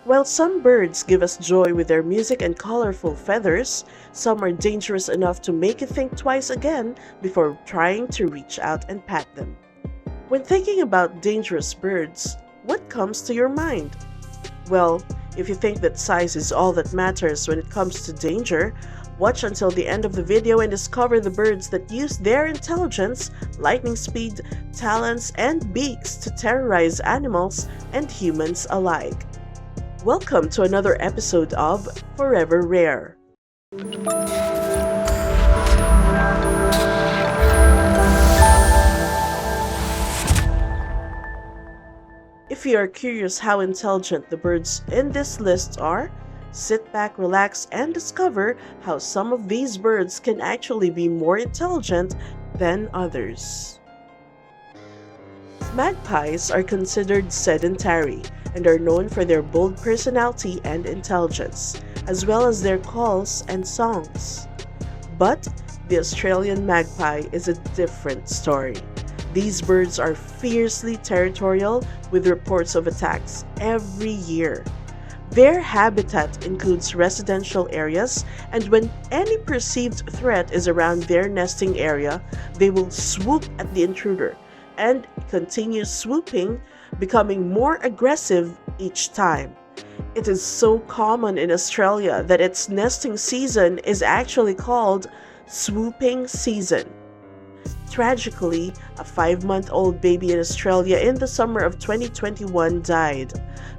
While some birds give us joy with their music and colorful feathers, some are dangerous enough to make you think twice again before trying to reach out and pat them. When thinking about dangerous birds, what comes to your mind? Well, if you think that size is all that matters when it comes to danger, watch until the end of the video and discover the birds that use their intelligence, lightning speed, talents, and beaks to terrorize animals and humans alike. Welcome to another episode of Forever Rare. If you are curious how intelligent the birds in this list are, sit back, relax, and discover how some of these birds can actually be more intelligent than others. Magpies are considered sedentary and are known for their bold personality and intelligence, as well as their calls and songs. But the Australian magpie is a different story. These birds are fiercely territorial with reports of attacks every year. Their habitat includes residential areas, and when any perceived threat is around their nesting area, they will swoop at the intruder and continue swooping, becoming more aggressive each time. It is so common in Australia that its nesting season is actually called swooping season. Tragically, a 5-month-old baby in Australia in the summer of 2021 died.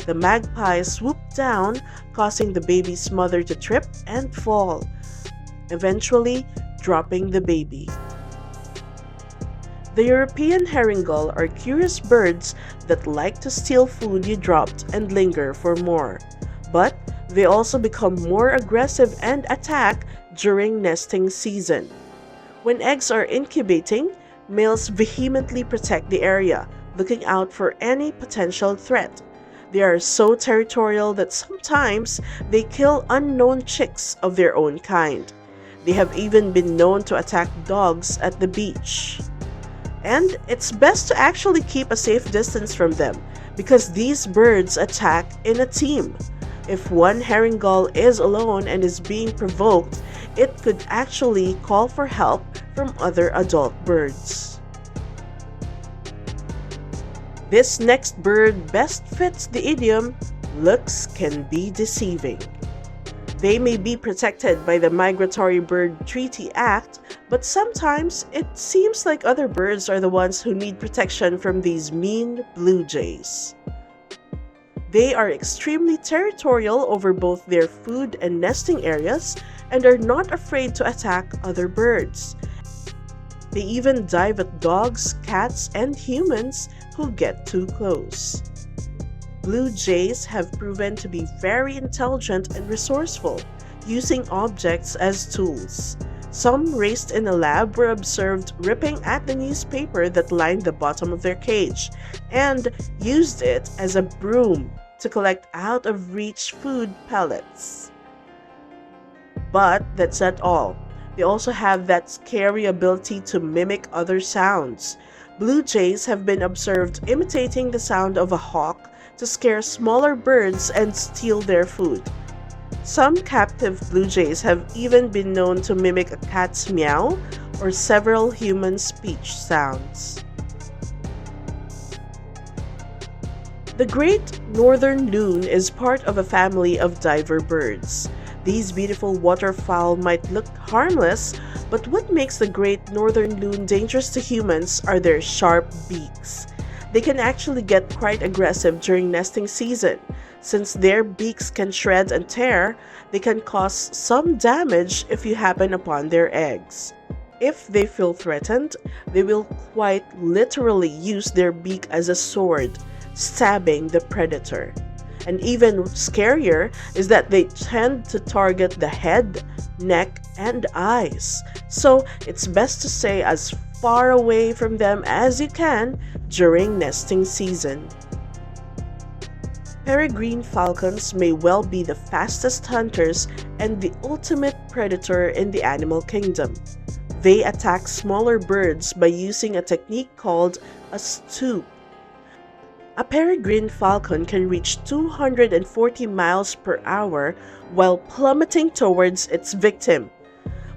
The magpie swooped down, causing the baby's mother to trip and fall, eventually dropping the baby. The European herring gull are curious birds that like to steal food you dropped and linger for more. But they also become more aggressive and attack during nesting season. When eggs are incubating, males vehemently protect the area, looking out for any potential threat. They are so territorial that sometimes they kill unknown chicks of their own kind. They have even been known to attack dogs at the beach. And it's best to actually keep a safe distance from them because these birds attack in a team. If one herring gull is alone and is being provoked, it could actually call for help from other adult birds. This next bird best fits the idiom, looks can be deceiving. They may be protected by the Migratory Bird Treaty Act, but sometimes it seems like other birds are the ones who need protection from these mean blue jays. They are extremely territorial over both their food and nesting areas and are not afraid to attack other birds. They even dive at dogs, cats, and humans who get too close. Blue jays have proven to be very intelligent and resourceful, using objects as tools. Some raised in a lab were observed ripping at the newspaper that lined the bottom of their cage and used it as a broom to collect out-of-reach food pellets. But that's not all. They also have that scary ability to mimic other sounds. Blue jays have been observed imitating the sound of a hawk to scare smaller birds and steal their food. Some captive blue jays have even been known to mimic a cat's meow or several human speech sounds. The great northern loon is part of a family of diver birds. These beautiful waterfowl might look harmless, but what makes the great northern loon dangerous to humans are their sharp beaks. They can actually get quite aggressive during nesting season. Since their beaks can shred and tear, they can cause some damage if you happen upon their eggs. If they feel threatened, they will quite literally use their beak as a sword, stabbing the predator. And even scarier is that they tend to target the head, neck, and eyes. So it's best to stay as far away from them as you can during nesting season. Peregrine falcons may well be the fastest hunters and the ultimate predator in the animal kingdom. They attack smaller birds by using a technique called a stoop. A peregrine falcon can reach 240 miles per hour while plummeting towards its victim,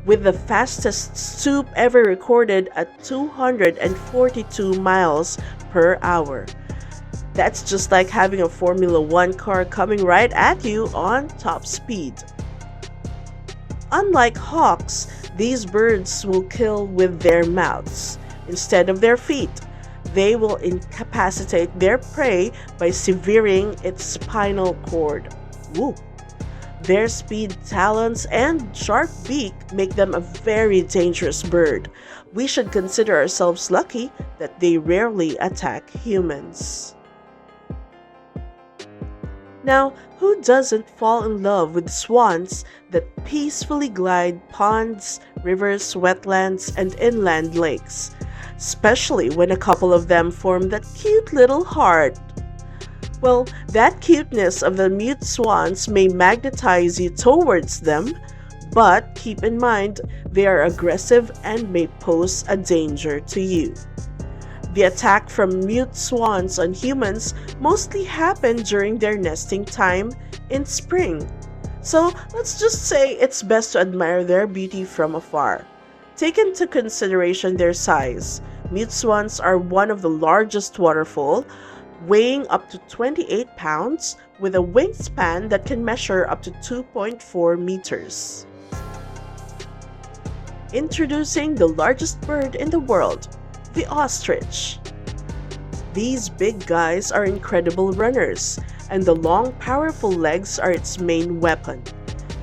with the fastest swoop ever recorded at 242 miles per hour. That's just like having a Formula One car coming right at you on top speed. Unlike hawks, these birds will kill with their mouths instead of their feet. They will incapacitate their prey by severing its spinal cord. Woo! Their speed, talons, and sharp beak make them a very dangerous bird. We should consider ourselves lucky that they rarely attack humans. Now, who doesn't fall in love with swans that peacefully glide ponds, rivers, wetlands, and inland lakes? Especially when a couple of them form that cute little heart. Well, that cuteness of the mute swans may magnetize you towards them, but keep in mind they are aggressive and may pose a danger to you. The attack from mute swans on humans mostly happen during their nesting time in spring. So let's just say it's best to admire their beauty from afar. Take into consideration their size. Mute swans are one of the largest waterfowl, weighing up to 28 pounds with a wingspan that can measure up to 2.4 meters. Introducing the largest bird in the world, the ostrich. These big guys are incredible runners, and the long, powerful legs are its main weapon.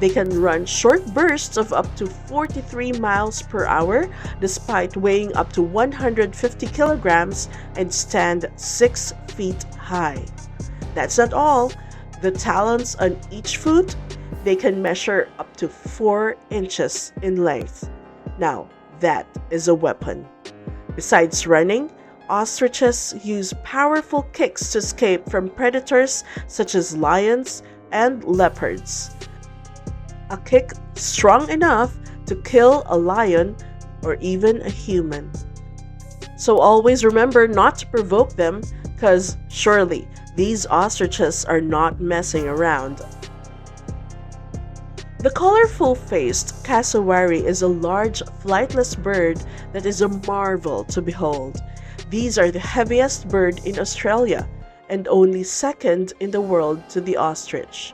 They can run short bursts of up to 43 miles per hour despite weighing up to 150 kilograms and stand 6 feet high. That's not all. The talons on each foot, they can measure up to 4 inches in length. Now, that is a weapon. Besides running, ostriches use powerful kicks to escape from predators such as lions and leopards. A kick strong enough to kill a lion or even a human. So always remember not to provoke them, because surely these ostriches are not messing around. The colorful-faced cassowary is a large flightless bird that is a marvel to behold. These are the heaviest bird in Australia and only second in the world to the ostrich.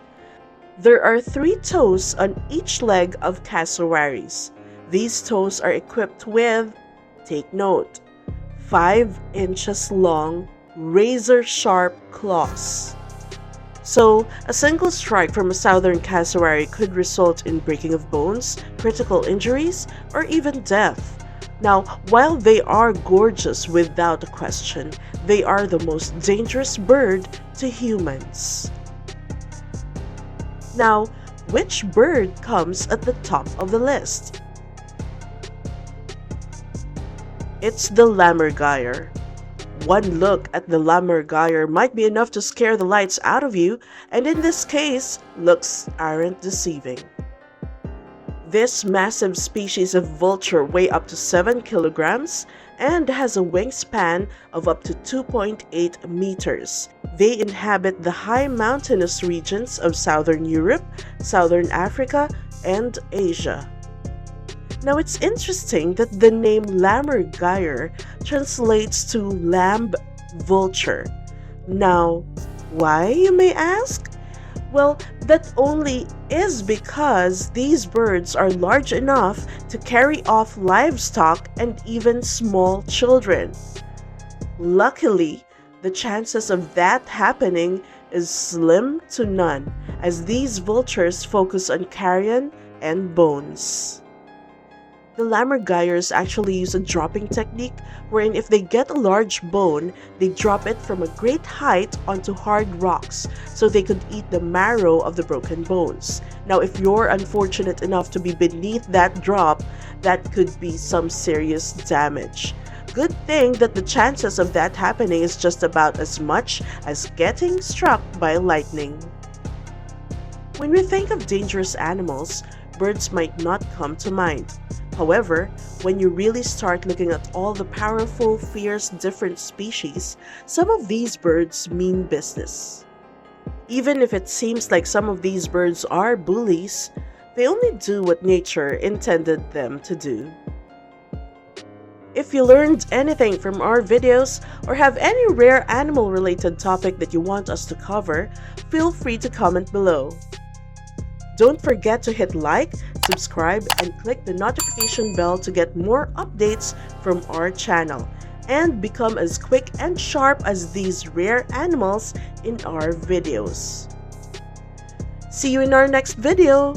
There are 3 toes on each leg of cassowaries. These toes are equipped with, take note, 5 inches long, razor-sharp claws. So, a single strike from a southern cassowary could result in breaking of bones, critical injuries, or even death. Now, while they are gorgeous without a question, they are the most dangerous bird to humans. Now, which bird comes at the top of the list? It's the lammergeier. One look at the lammergeier might be enough to scare the lights out of you, and in this case, looks aren't deceiving. This massive species of vulture weighs up to 7 kilograms and has a wingspan of up to 2.8 meters. They inhabit the high mountainous regions of southern Europe, southern Africa, and Asia. Now it's interesting that the name lammergeier translates to lamb vulture. Now, why, you may ask? Well, that only is because these birds are large enough to carry off livestock and even small children. Luckily, the chances of that happening is slim to none, as these vultures focus on carrion and bones. The lammergeiers actually use a dropping technique wherein if they get a large bone, they drop it from a great height onto hard rocks so they could eat the marrow of the broken bones. Now, if you're unfortunate enough to be beneath that drop, that could be some serious damage. Good thing that the chances of that happening is just about as much as getting struck by lightning. When we think of dangerous animals, birds might not come to mind. However, when you really start looking at all the powerful, fierce, different species, some of these birds mean business. Even if it seems like some of these birds are bullies, they only do what nature intended them to do. If you learned anything from our videos or have any rare animal related topic that you want us to cover, feel free to comment below. Don't forget to hit like, subscribe, and click the notification bell to get more updates from our channel and become as quick and sharp as these rare animals in our videos. See you in our next video!